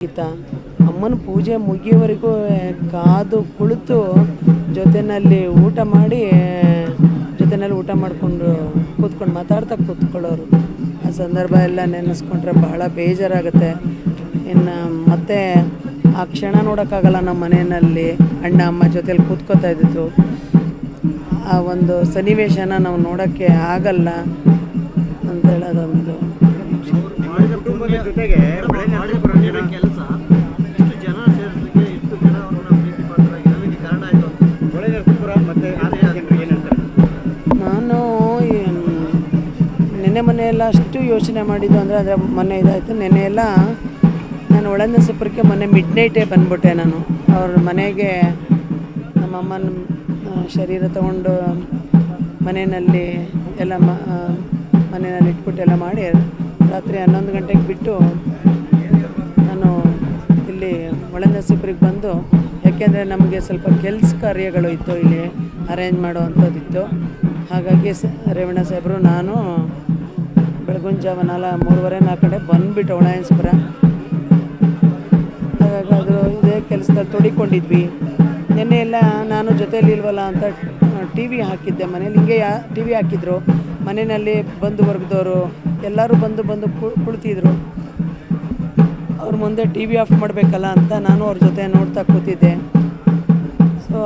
ಗೀತಾ ಅಮ್ಮನ ಪೂಜೆ ಮುಗಿಯೋವರೆಗೂ ಕಾದು ಕುಳಿತು ಜೊತೆಯಲ್ಲಿ ಊಟ ಮಾಡಿಕೊಂಡು ಕೂತ್ಕೊಂಡು ಮಾತಾಡ್ತಾ ಕೂತ್ಕೊಳ್ಳೋರು. ಆ ಸಂದರ್ಭ ಎಲ್ಲ ನೆನೆಸ್ಕೊಂಡ್ರೆ ಬಹಳ ಬೇಜಾರಾಗುತ್ತೆ. ಇನ್ನು ಮತ್ತೆ ಆ ಕ್ಷಣ ನೋಡೋಕ್ಕಾಗಲ್ಲ. ನಮ್ಮ ಮನೆಯಲ್ಲಿ ಅಣ್ಣ ಅಮ್ಮ ಜೊತೇಲಿ ಕೂತ್ಕೋತಾ ಇದ್ದಿದ್ದು ಆ ಒಂದು ಸನ್ನಿವೇಶನ ನಾವು ನೋಡೋಕ್ಕೆ ಆಗಲ್ಲ ಅಂತ ಹೇಳೋದೊಂದು. ನಾನು ಮೊನ್ನೆಯೆಲ್ಲ ಅಷ್ಟು ಯೋಚನೆ ಮಾಡಿದ್ದು ಅಂದರೆ ಮೊನ್ನೆ ಇದಾಯಿತು. ನೆನ್ನೆಯೆಲ್ಲ ನಾನು ಒಳನರಸೀಪುರಕ್ಕೆ ಮೊನ್ನೆ ಮಿಡ್ ನೈಟೇ ಬಂದ್ಬಿಟ್ಟೆ. ನಾನು ಅವ್ರ ಮನೆಗೆ ನಮ್ಮಮ್ಮನ ಶರೀರ ತಗೊಂಡು ಮನೆಯಲ್ಲಿ ಎಲ್ಲ ಮನೆಯಲ್ಲಿ ಇಟ್ಬಿಟ್ಟು ಎಲ್ಲ ಮಾಡಿ ರಾತ್ರಿ 11 ಗಂಟೆಗೆ ಬಿಟ್ಟು ನಾನು ಇಲ್ಲಿ ಒಳನರಸೀಪುರಕ್ಕೆ ಬಂದು, ಯಾಕೆಂದರೆ ನಮಗೆ ಸ್ವಲ್ಪ ಕೆಲಸ ಕಾರ್ಯಗಳು ಇತ್ತು, ಇಲ್ಲಿ ಅರೇಂಜ್ ಮಾಡೋ ಅಂಥದ್ದಿತ್ತು. ಹಾಗಾಗಿ ರೇವಣ್ಣ ಸಾಹೇಬರು ನಾನು ಬೆಳಗಿನ ಜಾವ 3:30-4 ಬಂದುಬಿಟ್ಟು ಒಳನರಸೀಪುರ. ಹಾಗಾಗಿ ಅದು ಇದೇ ಕೆಲಸದಲ್ಲಿ ತೊಡಿಕೊಂಡಿದ್ವಿ. ನಿನ್ನೆ ಎಲ್ಲ ನಾನು ಜೊತೆಯಲ್ಲಿ ಇಲ್ವಲ್ಲ ಅಂತ ಟಿ ವಿ ಹಾಕಿದ್ದೆ ಮನೇಲಿ. ಹಿಂಗೆ ಟಿ ವಿ ಹಾಕಿದ್ರು ಮನೆಯಲ್ಲಿ. ಬಂದು ವರ್ಗದವರು ಎಲ್ಲರೂ ಬಂದು ಕುಳಿತಿದ್ರು. ಅವ್ರ ಮುಂದೆ ಟಿ ವಿ ಆಫ್ ಮಾಡಬೇಕಲ್ಲ ಅಂತ ನಾನು ಅವ್ರ ಜೊತೆ ನೋಡ್ತಾ ಕೂತಿದ್ದೆ. ಸೊ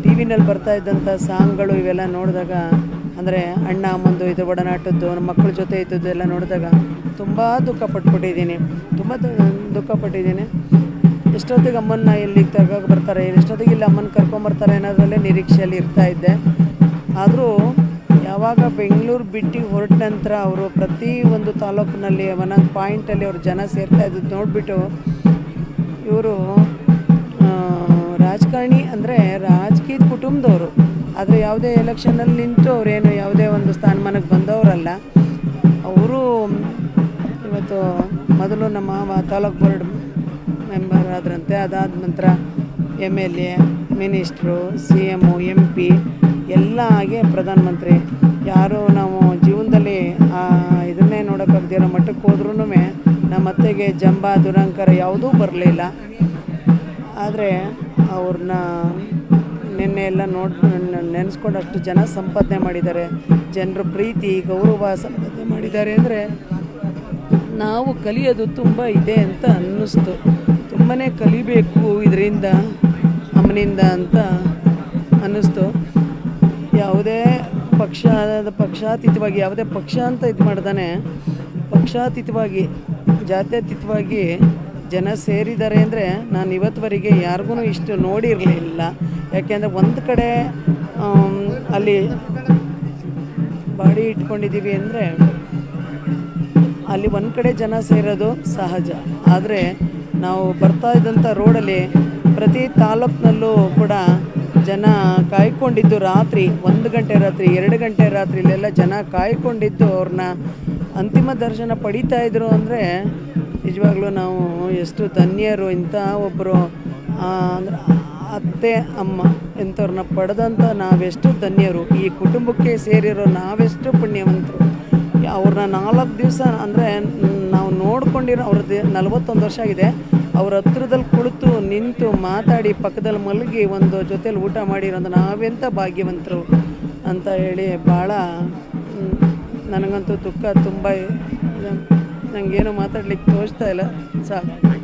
ಟಿ ವಿನಲ್ಲಿ ಬರ್ತಾ ಇದ್ದಂಥ ಸಾಂಗ್ಗಳು ಇವೆಲ್ಲ ನೋಡಿದಾಗ, ಅಂದರೆ ಅಣ್ಣ ಅಮ್ಮಂದು ಇದು ಒಡನಾಟದ್ದು, ನಮ್ಮ ಮಕ್ಕಳ ಜೊತೆ ಇದ್ದದ್ದು ಎಲ್ಲ ನೋಡಿದಾಗ ತುಂಬ ದುಃಖ ಪಟ್ಟಿದ್ದೀನಿ. ಎಷ್ಟೊತ್ತಿಗೆ ಅಮ್ಮನ್ನ ಇಲ್ಲಿಗೆ ತಗೋಕೆ ಬರ್ತಾರೆ, ಎಷ್ಟೊತ್ತಿಗೆ ಇಲ್ಲಿ ಅಮ್ಮನ ಕರ್ಕೊಂಬರ್ತಾರೆ ಅನ್ನೋದ್ರಲ್ಲೇ ನಿರೀಕ್ಷೆಯಲ್ಲಿ ಇರ್ತಾಯಿದ್ದೆ. ಆದರೂ ಯಾವಾಗ ಬೆಂಗಳೂರು ಬಿಟ್ಟು ಹೊರಟ ನಂತರ ಅವರು ಪ್ರತಿ ಒಂದು ತಾಲೂಕಿನಲ್ಲಿ ಒಂದೊಂದು ಪಾಯಿಂಟಲ್ಲಿ ಅವರು ಜನ ಸೇರ್ತಾ ಇದ್ದದ್ದು ನೋಡಿಬಿಟ್ಟು, ಇವರು ರಾಜಕಾರಣಿ ಅಂದರೆ ರಾಜಕೀಯ ಕುಟುಂಬದವರು, ಆದರೆ ಯಾವುದೇ ಎಲೆಕ್ಷನಲ್ಲಿ ನಿಂತು ಅವರೇನು ಯಾವುದೇ ಒಂದು ಸ್ಥಾನಮಾನಕ್ಕೆ ಬಂದವರಲ್ಲ. ಅವರು ಇವತ್ತು ಮೊದಲು ನಮ್ಮ ತಾಲೂಕು ಬೋರ್ಡ್ ಮೆಂಬರ್ ಆದ್ರಂತೆ. ಅದಾದ ನಂತರ MLA, ಮಿನಿಸ್ಟ್ರು, CM, MP ಎಲ್ಲ ಆಗಿ ಪ್ರಧಾನಮಂತ್ರಿ. ಯಾರು ನಾವು ಜೀವನದಲ್ಲಿ ಇದನ್ನೇ ನೋಡೋಕ್ಕಾಗದಿರೋ ಮಟ್ಟಕ್ಕೆ ಹೋದ್ರೂ ನಮ್ಮ ಅತ್ತೆಗೆ ಜಂಬ ದುರಂಕಾರ ಯಾವುದೂ ಬರಲಿಲ್ಲ. ಆದರೆ ಅವ್ರನ್ನ ನಿನ್ನೆ ಎಲ್ಲ ನೆನೆಸ್ಕೊಂಡು ಅಷ್ಟು ಜನ ಸಂಪಾದನೆ ಮಾಡಿದ್ದಾರೆ, ಜನರ ಪ್ರೀತಿ ಗೌರವ ಸಂಪಾದನೆ ಮಾಡಿದ್ದಾರೆ. ಅಂದರೆ ನಾವು ಕಲಿಯೋದು ತುಂಬ ಇದೆ ಅಂತ ಅನ್ನಿಸ್ತು. ತುಂಬಾ ಕಲಿಬೇಕು ಇದರಿಂದ, ಅಮ್ಮನಿಂದ ಅಂತ ಅನ್ನಿಸ್ತು. ಯಾವುದೇ ಪಕ್ಷಾತೀತವಾಗಿ ಯಾವುದೇ ಪಕ್ಷ ಅಂತ ಇದು ಮಾಡ್ದಾನೆ ಪಕ್ಷಾತೀತವಾಗಿ ಜಾತ್ಯತೀತವಾಗಿ ಜನ ಸೇರಿದ್ದಾರೆ. ಅಂದರೆ ನಾನು ಇವತ್ತುವರೆಗೆ ಯಾರಿಗೂ ಇಷ್ಟು ನೋಡಿರಲಿಲ್ಲ. ಯಾಕೆಂದರೆ ಒಂದು ಕಡೆ ಅಲ್ಲಿ ಬಾಡಿ ಇಟ್ಕೊಂಡಿದ್ದೀವಿ ಅಂದರೆ ಅಲ್ಲಿ ಒಂದು ಕಡೆ ಜನ ಸೇರೋದು ಸಹಜ. ಆದರೆ ನಾವು ಬರ್ತಾ ಇದ್ದಂಥ ರೋಡಲ್ಲಿ ಪ್ರತಿ ತಾಲೂಕಿನಲ್ಲೂ ಕೂಡ ಜನ ಕಾಯ್ಕೊಂಡಿದ್ದು ರಾತ್ರಿ 1 ಗಂಟೆ ರಾತ್ರಿ 2 ಗಂಟೆ ರಾತ್ರಿಲೆಲ್ಲ ಜನ ಕಾಯ್ಕೊಂಡಿದ್ದು ಅವ್ರನ್ನ ಅಂತಿಮ ದರ್ಶನ ಪಡಿತಾ ಇದ್ರು. ಅಂದರೆ ನಿಜವಾಗ್ಲೂ ನಾವು ಎಷ್ಟು ಧನ್ಯರು. ಇಂಥ ಒಬ್ಬರು ಅಂದರೆ ಅತ್ತೆ ಅಮ್ಮ ಇಂಥವ್ರನ್ನ ಪಡೆದಂಥ ನಾವೆಷ್ಟು ಧನ್ಯರು. ಈ ಕುಟುಂಬಕ್ಕೆ ಸೇರಿರೋ ನಾವೆಷ್ಟು ಪುಣ್ಯವಂತರು. ಅವ್ರನ್ನ 4 ದಿವಸ ಅಂದರೆ ನಾವು ನೋಡ್ಕೊಂಡಿರೋ ಅವ್ರದ್ದು 41 ವರ್ಷ ಆಗಿದೆ. ಅವ್ರ ಹತ್ರದಲ್ಲಿ ಕುಳಿತು ನಿಂತು ಮಾತಾಡಿ ಪಕ್ಕದಲ್ಲಿ ಮಲಗಿ ಒಂದು ಜೊತೇಲಿ ಊಟ ಮಾಡಿರೋದು ನಾವೆಂಥ ಭಾಗ್ಯವಂತರು ಅಂತ ಹೇಳಿ ಭಾಳ ನನಗಂತೂ ದುಃಖ ತುಂಬ. ನನಗೇನು ಮಾತಾಡ್ಲಿಕ್ಕೆ ತೋಚ್ತಾ ಇಲ್ಲ. ಸಾಕು.